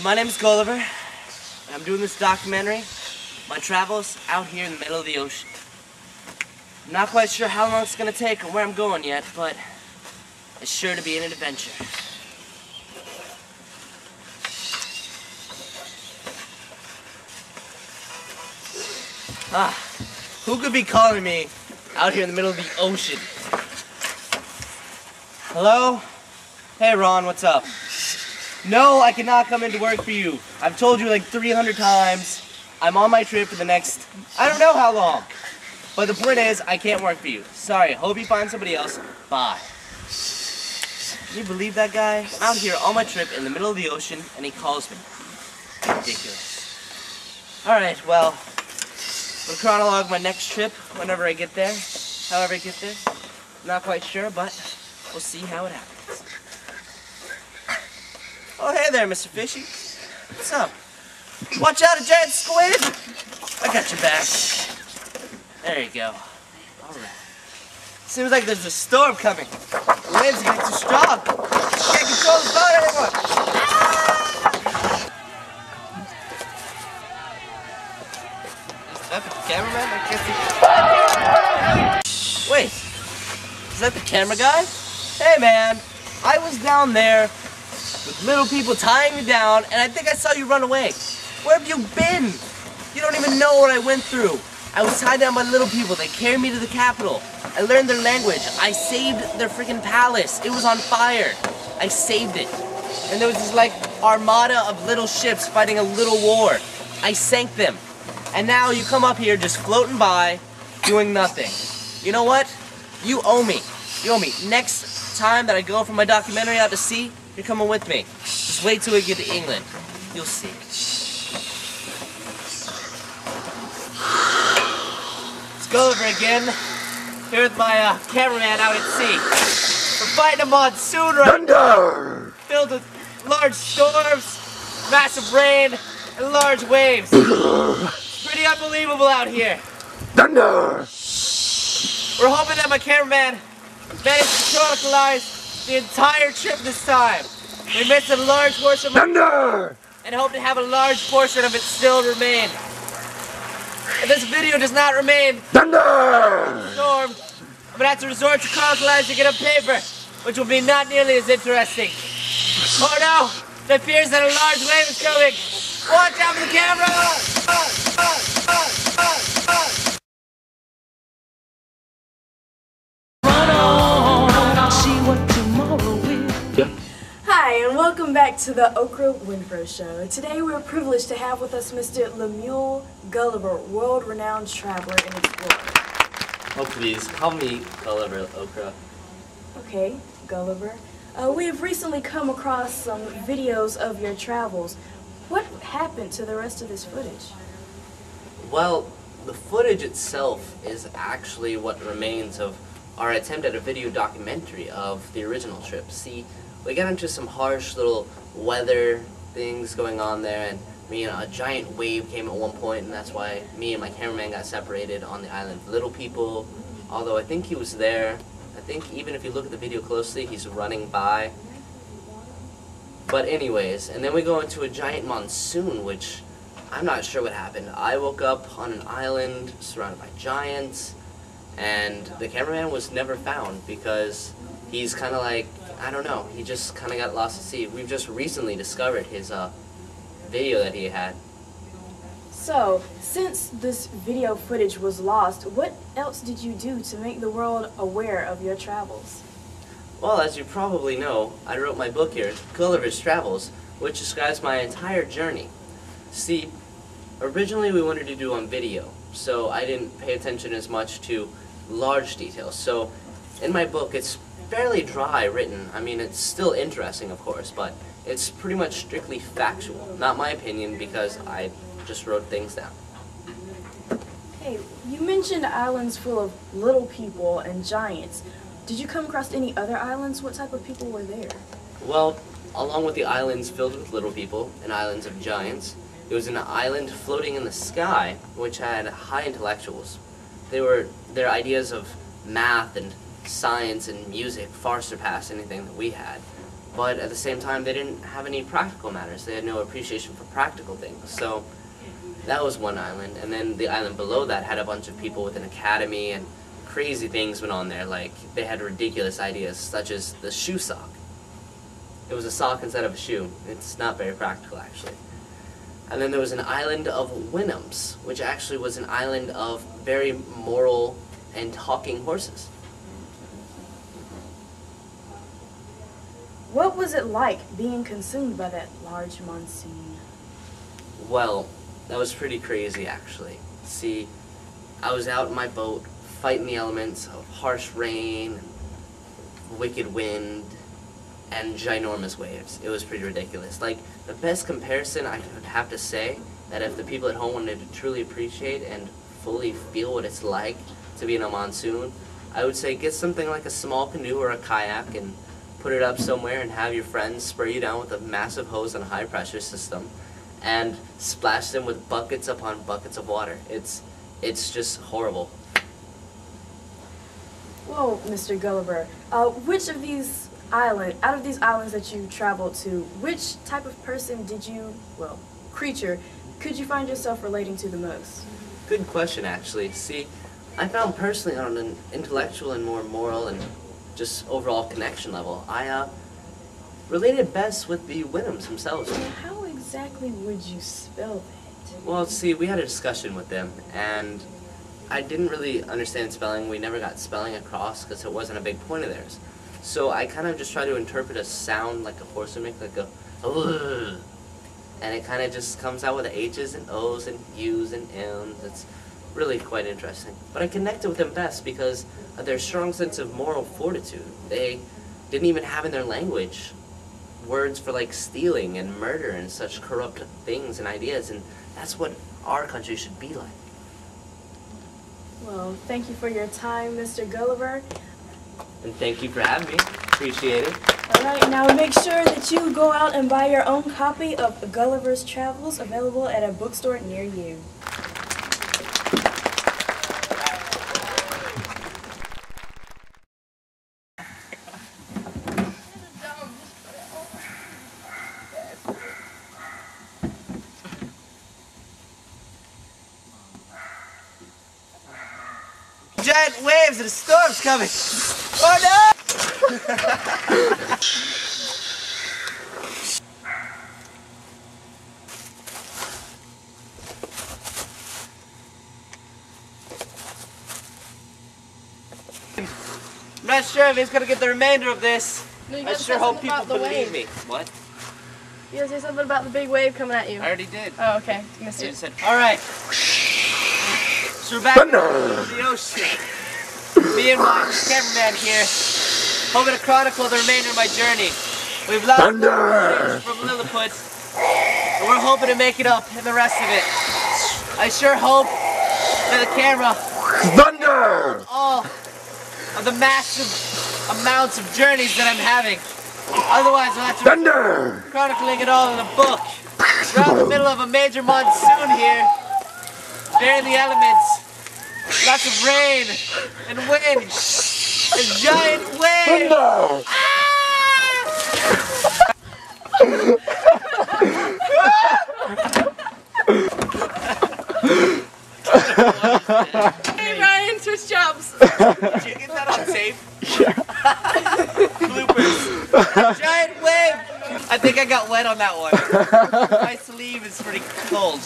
My name is Gulliver, and I'm doing this documentary, my travels out here in the middle of the ocean. I'm not quite sure how long it's going to take or where I'm going yet, but it's sure to be an adventure. Who could be calling me out here in the middle of the ocean? Hello? Hey Ron, what's up? No, I cannot come into work for you. I've told you like 300 times. I'm on my trip for the next, I don't know how long. But the point is, I can't work for you. Sorry, hope you find somebody else. Bye. Can you believe that guy? I'm out here on my trip in the middle of the ocean and he calls me. Ridiculous. Alright, well, we'll chronologue my next trip whenever I get there. However I get there. Not quite sure, but we'll see how it happens. Oh, hey there, Mr. Fishy. What's up? Watch out, a giant squid! I got your back. There you go. Alright. Seems like there's a storm coming. The wind's getting too strong. Can't control the boat anymore. Is that the cameraman? I can't see. Wait. Is that the camera guy? Hey, man. I was down there with little people tying me down, and I think I saw you run away. Where have you been? You don't even know what I went through. I was tied down by little people. They carried me to the capital. I learned their language. I saved their freaking palace. It was on fire. I saved it. And there was this like armada of little ships fighting a little war. I sank them. And now you come up here just floating by, doing nothing. You know what? You owe me. You owe me. Next time that I go for my documentary out to sea, you're coming with me. Just wait till we get to England. You'll see. It's Gulliver again. Here with my cameraman out at sea. We're fighting a monsoon right filled with large storms, massive rain, and large waves. It's pretty unbelievable out here. Thunder! We're hoping that my cameraman managed to chronicleize the entire trip this time. We missed a large portion of Thunder! And hope to have a large portion of it still remain. If this video does not remain Thunder! Storm, I'm gonna have to resort to chronicleizing it on paper, which will be not nearly as interesting. Oh no! It appears that a large wave is coming! Watch out for the camera! Hi, and welcome back to the Okra Winfro Show. Today we're privileged to have with us Mr. Lemuel Gulliver, world-renowned traveler and explorer. Oh please, call me Gulliver, Okra. Okay, Gulliver. We have recently come across some videos of your travels. What happened to the rest of this footage? Well, the footage itself is actually what remains of our attempt at a video documentary of the original trip. See, we got into some harsh little weather things going on there, and a giant wave came at one point, and that's why me and my cameraman got separated on the island of little people. Although I think he was there. I think even if you look at the video closely, he's running by. But anyways, and then we go into a giant monsoon, which I'm not sure what happened. I woke up on an island surrounded by giants, and the cameraman was never found because he's kind of like, I don't know, he just kind of got lost at sea. We've just recently discovered his video that he had. So, since this video footage was lost, what else did you do to make the world aware of your travels? Well, as you probably know, I wrote my book here, Gulliver's Travels, which describes my entire journey. See, originally we wanted to do on video, so I didn't pay attention as much to large details. So, in my book, it's fairly dry written. I mean, it's still interesting, of course, but it's pretty much strictly factual. Not my opinion, because I just wrote things down. Hey, you mentioned islands full of little people and giants. Did you come across any other islands? What type of people were there? Well, along with the islands filled with little people and islands of giants, there was an island floating in the sky which had high intellectuals. Their ideas of math and science and music far surpassed anything that we had. but at the same time they didn't have any practical matters. They had no appreciation for practical things. So that was one island, and then the island below that had a bunch of people with an academy, and crazy things went on there. Like, they had ridiculous ideas, such as the shoe sock. It was a sock instead of a shoe. It's not very practical, actually. And then there was an island of Winhams, which actually was an island of very moral and talking horses. What was it like being consumed by that large monsoon? Well, that was pretty crazy, actually. See, I was out in my boat, fighting the elements of harsh rain, wicked wind, and ginormous waves. It was pretty ridiculous. Like, the best comparison I would have to say, that if the people at home wanted to truly appreciate and fully feel what it's like to be in a monsoon, I would say get something like a small canoe or a kayak and put it up somewhere and have your friends spray you down with a massive hose and a high pressure system and splash them with buckets upon buckets of water. It's just horrible. Whoa, Mr. Gulliver, which of these out of these islands that you traveled to, which type of person creature, could you find yourself relating to the most? Good question, actually. See, I found personally on an intellectual and more moral and just overall connection level, I related best with the Winhams themselves. Well, how exactly would you spell that? Well, see, we had a discussion with them, and I didn't really understand spelling. We never got spelling across because it wasn't a big point of theirs. So I kind of just tried to interpret a sound like a horse would make, like a "ugh," and it kind of just comes out with H's and O's and U's and M's. It's really quite interesting. But I connected with them best because of their strong sense of moral fortitude. They didn't even have in their language words for like stealing and murder and such corrupt things and ideas, and that's what our country should be like. Well, thank you for your time, Mr. Gulliver. And thank you for having me. Appreciate it. All right, now make sure that you go out and buy your own copy of Gulliver's Travels, available at a bookstore near you. Giant waves and a storm's coming. Oh no! I'm not sure if he's gonna get the remainder of this. No, I sure hope people believe me. What? You gotta say something about the big wave coming at you. I already did. Oh, okay. Missed You it. said, all right. So we're back in the ocean. Me and my cameraman here, hoping to chronicle the remainder of my journey. We've lost footage from Lilliput, and we're hoping to make it up in the rest of it. I sure hope that the camera all of the massive amounts of journeys that I'm having. Otherwise, I'll have to be chronicling it all in a book. We're out in the middle of a major monsoon here. They're in the elements. Lots of rain and wind and giant waves. Hey Ryan, switch jobs. Did you get that on tape? Yeah. Bloopers. Giant wave. I think I got wet on that one. My sleeve is pretty cold.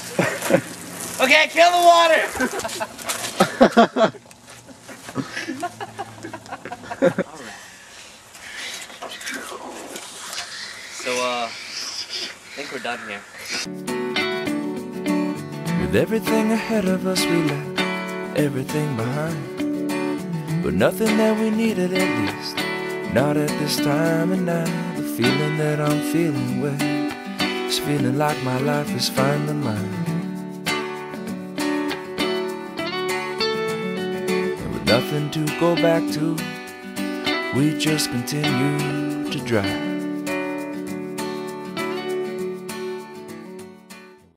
Okay, kill the water. So, I think we're done here. With everything ahead of us, we left everything behind. But nothing that we needed, at least not at this time. And now the feeling that I'm feeling with is feeling like my life is finally mine. Nothing to go back to, we just continue to drive.